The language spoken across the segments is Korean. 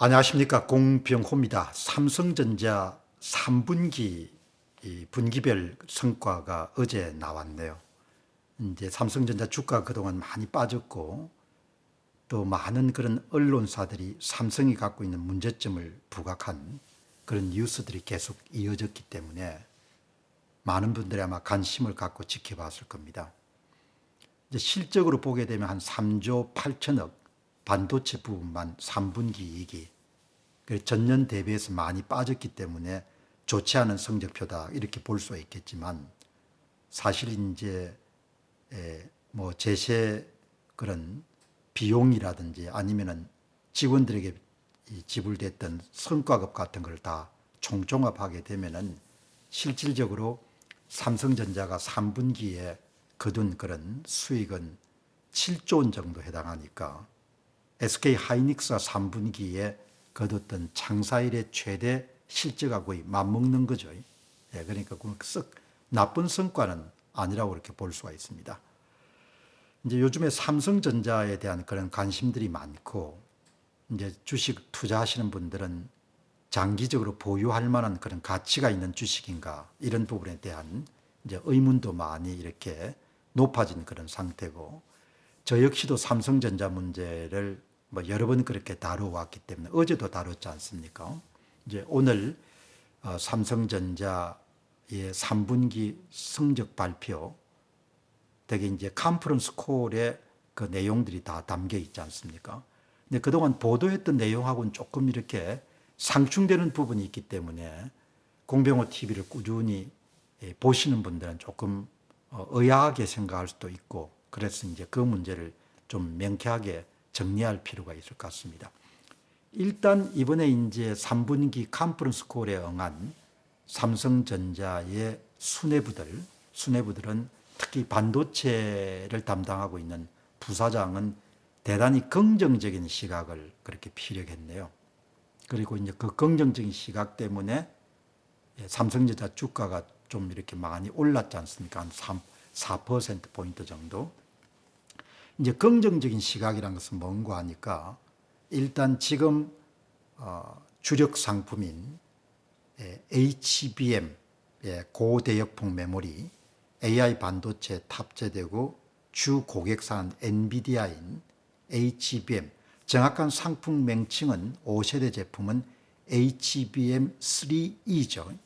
안녕하십니까, 공병호입니다. 삼성전자 3분기 분기별 성과가 어제 나왔네요. 이제 삼성전자 주가 그동안 많이 빠졌고 또 많은 그런 언론사들이 삼성이 갖고 있는 문제점을 부각한 그런 뉴스들이 계속 이어졌기 때문에 많은 분들이 아마 관심을 갖고 지켜봤을 겁니다. 이제 실적으로 보게 되면 한 3조 8천억 반도체 부분만 3분기 이익이 전년 대비해서 많이 빠졌기 때문에 좋지 않은 성적표다 이렇게 볼 수 있겠지만, 사실 이제 뭐 제세 그런 비용이라든지 아니면은 직원들에게 지불됐던 성과급 같은 걸 다 총종합하게 되면은 실질적으로 삼성전자가 3분기에 거둔 그런 수익은 7조 원 정도 해당하니까 SK 하이닉스가 3분기에 거뒀던 창사 일의 최대 실적과 거의 맞먹는 거죠. 그러니까 썩 나쁜 성과는 아니라고 이렇게 볼 수가 있습니다. 이제 요즘에 삼성전자에 대한 그런 관심들이 많고, 이제 주식 투자하시는 분들은 장기적으로 보유할 만한 그런 가치가 있는 주식인가 이런 부분에 대한 이제 의문도 많이 이렇게 높아진 그런 상태고, 저 역시도 삼성전자 문제를 뭐 여러 번 그렇게 다뤄왔기 때문에 어제도 다뤘지 않습니까? 이제 오늘 삼성전자의 3분기 성적 발표, 되게 이제 컨퍼런스 콜에 그 내용들이 다 담겨 있지 않습니까? 근데 그동안 보도했던 내용하고는 조금 이렇게 상충되는 부분이 있기 때문에 공병호 TV를 꾸준히 보시는 분들은 조금 의아하게 생각할 수도 있고, 그래서 이제 그 문제를 좀 명쾌하게 정리할 필요가 있을 것 같습니다. 일단 이번에 이제 3분기 컨퍼런스 콜에 응한 삼성전자의 수뇌부들은 특히 반도체를 담당하고 있는 부사장은 대단히 긍정적인 시각을 그렇게 피력했네요. 그리고 이제 그 긍정적인 시각 때문에 삼성전자 주가가 좀 이렇게 많이 올랐지 않습니까? 한 4%포인트 정도. 이제 긍정적인 시각이라는 것은 뭔가 하니까, 일단 지금 주력 상품인 HBM, 고대역폭 메모리, AI 반도체 탑재되고 주 고객사는 엔비디아인 HBM, 정확한 상품 명칭은 5세대 제품은 HBM3E죠.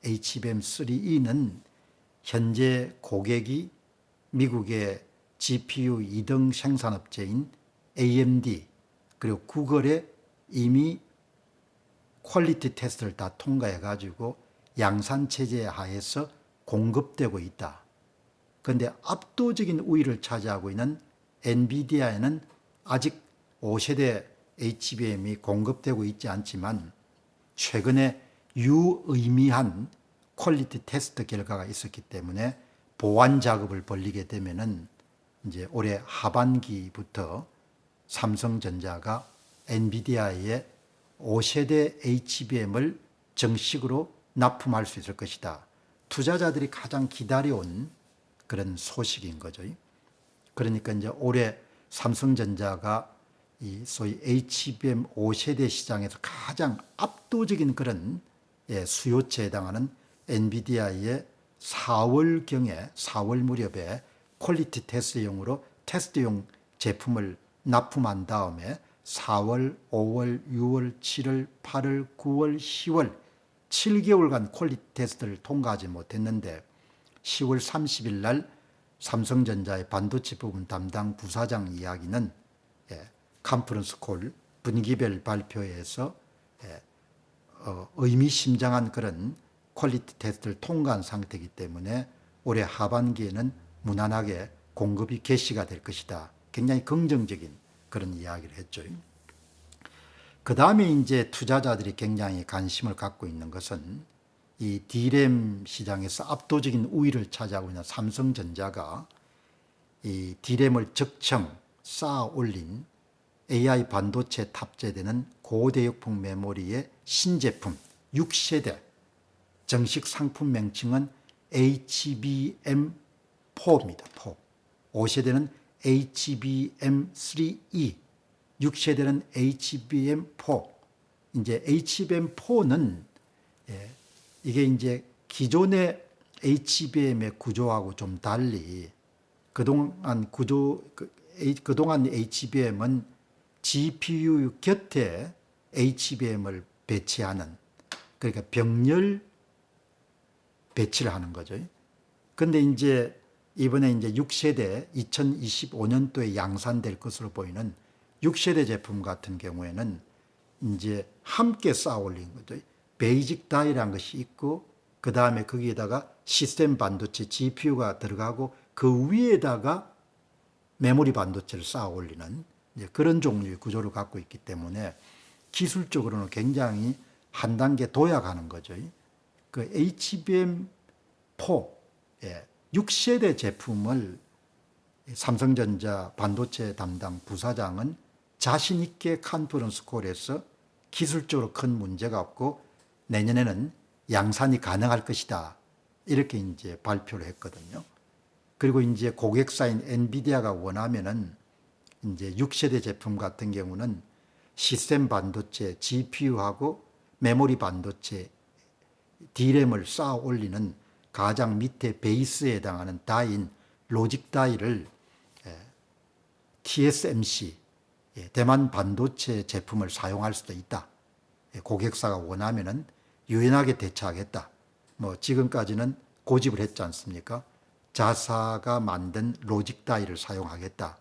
HBM3E는 현재 고객이 미국의 GPU 2등 생산업체인 AMD 그리고 구글에 이미 퀄리티 테스트를 다 통과해 가지고 양산 체제 하에서 공급되고 있다. 그런데 압도적인 우위를 차지하고 있는 엔비디아에는 아직 5세대 HBM이 공급되고 있지 않지만, 최근에 유의미한 퀄리티 테스트 결과가 있었기 때문에 보완 작업을 벌리게 되면은 이제 올해 하반기부터 삼성전자가 엔비디아의 5세대 HBM을 정식으로 납품할 수 있을 것이다. 투자자들이 가장 기다려온 그런 소식인 거죠. 그러니까 이제 올해 삼성전자가 이 소위 HBM 5세대 시장에서 가장 압도적인 그런 수요처에 해당하는 엔비디아의 4월 무렵에 퀄리티 테스트용으로 테스트용 제품을 납품한 다음에 4월, 5월, 6월, 7월, 8월, 9월, 10월 7개월간 퀄리티 테스트를 통과하지 못했는데 10월 30일 날 삼성전자의 반도체 부분 담당 부사장 이야기는 컨퍼런스 콜 분기별 발표에서 의미심장한 그런 퀄리티 테스트를 통과한 상태이기 때문에 올해 하반기에는 무난하게 공급이 개시가 될 것이다. 굉장히 긍정적인 그런 이야기를 했죠. 그 다음에 이제 투자자들이 굉장히 관심을 갖고 있는 것은 이 D램 시장에서 압도적인 우위를 차지하고 있는 삼성전자가 이 D램을 적청 쌓아 올린 AI 반도체 탑재되는 고대역폭 메모리의 신제품 6세대, 정식 상품 명칭은 HBM4입니다. 4. 5세대는 HBM3E, 6세대는 HBM4. 이제 HBM4는 이게 이제 기존의 HBM의 구조하고 좀 달리 그동안 HBM은 GPU 곁에 HBM을 배치하는, 그러니까 병렬 배치를 하는 거죠. 근데 이제 이번에 이제 6세대 2025년도에 양산될 것으로 보이는 6세대 제품 같은 경우에는 이제 함께 쌓아 올린 거죠. 베이직 다이라는 것이 있고, 그 다음에 거기에다가 시스템 반도체 GPU가 들어가고, 그 위에다가 메모리 반도체를 쌓아 올리는 이제 그런 종류의 구조를 갖고 있기 때문에 기술적으로는 굉장히 한 단계 도약하는 거죠. 그 HBM4 6세대 제품을 삼성전자 반도체 담당 부사장은 자신 있게 컨퍼런스 콜에서 기술적으로 큰 문제가 없고 내년에는 양산이 가능할 것이다, 이렇게 이제 발표를 했거든요. 그리고 이제 고객사인 엔비디아가 원하면은 이제 6세대 제품 같은 경우는 시스템 반도체 GPU하고 메모리 반도체 D램을 쌓아 올리는 가장 밑에 베이스에 해당하는 다인 로직 다이를 TSMC 대만 반도체 제품을 사용할 수도 있다. 고객사가 원하면은 유연하게 대처하겠다. 뭐 지금까지는 고집을 했지 않습니까? 자사가 만든 로직 다이를 사용하겠다.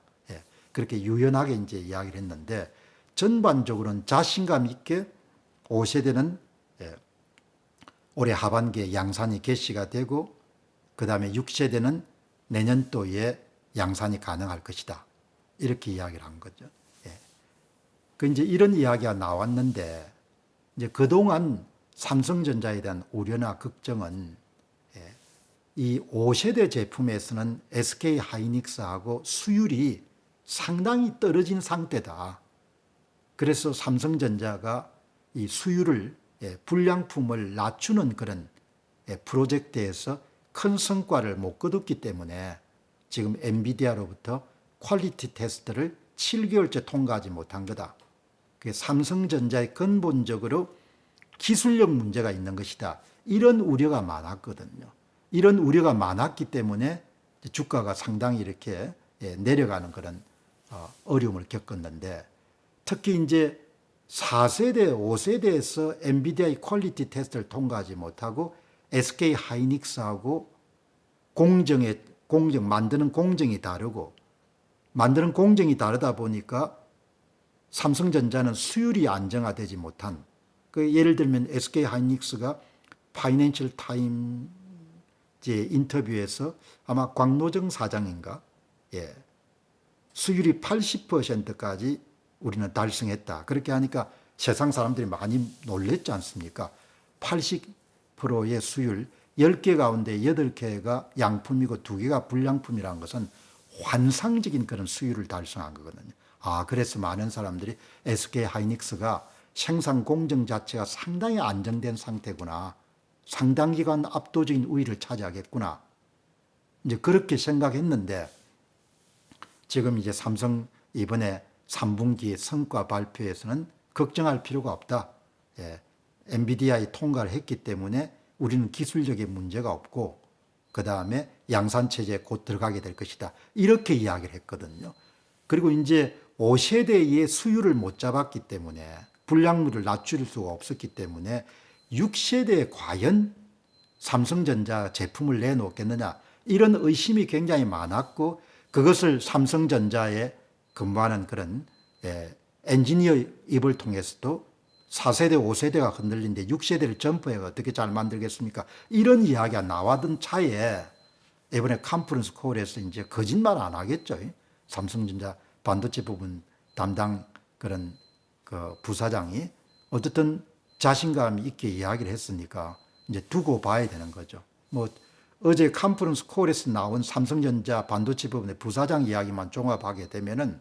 그렇게 유연하게 이제 이야기를 했는데, 전반적으로는 자신감 있게 5세대는 올해 하반기에 양산이 개시가 되고, 그 다음에 6세대는 내년도에 양산이 가능할 것이다, 이렇게 이야기를 한 거죠. 그 이제 이런 이야기가 나왔는데, 이제 그동안 삼성전자에 대한 우려나 걱정은 이 5세대 제품에서는 SK 하이닉스하고 수율이 상당히 떨어진 상태다. 그래서 삼성전자가 이 수율을 불량품을 낮추는 그런 프로젝트에서 큰 성과를 못 거뒀기 때문에 지금 엔비디아로부터 퀄리티 테스트를 7개월째 통과하지 못한 거다. 그게 삼성전자의 근본적으로 기술력 문제가 있는 것이다, 이런 우려가 많았거든요. 이런 우려가 많았기 때문에 주가가 상당히 이렇게 내려가는 그런 어려움을 겪었는데, 특히 이제 4세대, 5세대에서 엔비디아의 퀄리티 테스트를 통과하지 못하고 SK 하이닉스하고 만드는 공정이 다르고, 만드는 공정이 다르다 보니까 삼성전자는 수율이 안정화되지 못한, 예를 들면 SK 하이닉스가 파이낸셜 타임즈 인터뷰에서 아마 광노정 사장인가, 수율이 80%까지 우리는 달성했다, 그렇게 하니까 세상 사람들이 많이 놀랬지 않습니까? 80%의 수율, 10개 가운데 8개가 양품이고 2개가 불량품이라는 것은 환상적인 그런 수율을 달성한 거거든요. 그래서 많은 사람들이 SK 하이닉스가 생산 공정 자체가 상당히 안정된 상태구나, 상당 기간 압도적인 우위를 차지하겠구나, 이제 그렇게 생각했는데, 지금 이제 삼성 이번에 3분기 성과 발표에서는 걱정할 필요가 없다. 엔비디아의 통과를 했기 때문에 우리는 기술적인 문제가 없고, 그 다음에 양산체제에 곧 들어가게 될 것이다, 이렇게 이야기를 했거든요. 그리고 이제 5세대의 수율을 못 잡았기 때문에, 불량률을 낮출 수가 없었기 때문에 6세대에 과연 삼성전자 제품을 내놓겠느냐, 이런 의심이 굉장히 많았고, 그것을 삼성전자에 근무하는 그런 엔지니어 입을 통해서도 4세대, 5세대가 흔들리는데 6세대를 점프해가 어떻게 잘 만들겠습니까? 이런 이야기가 나와던 차에 이번에 컨퍼런스 콜에서 이제 거짓말 안 하겠죠. 삼성전자 반도체 부분 담당 그런 그 부사장이 어쨌든 자신감 있게 이야기를 했으니까 이제 두고 봐야 되는 거죠. 뭐 어제 컨퍼런스 콜에서 나온 삼성전자 반도체 부분의 부사장 이야기만 종합하게 되면은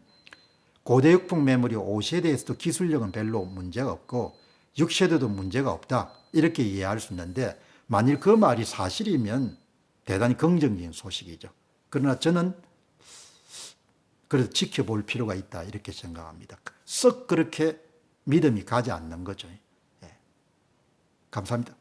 고대역풍 메모리 5세대에서도 기술력은 별로 문제가 없고 6세대도 문제가 없다, 이렇게 이해할 수 있는데, 만일 그 말이 사실이면 대단히 긍정적인 소식이죠. 그러나 저는 그래도 지켜볼 필요가 있다, 이렇게 생각합니다. 썩 그렇게 믿음이 가지 않는 거죠. 예. 감사합니다.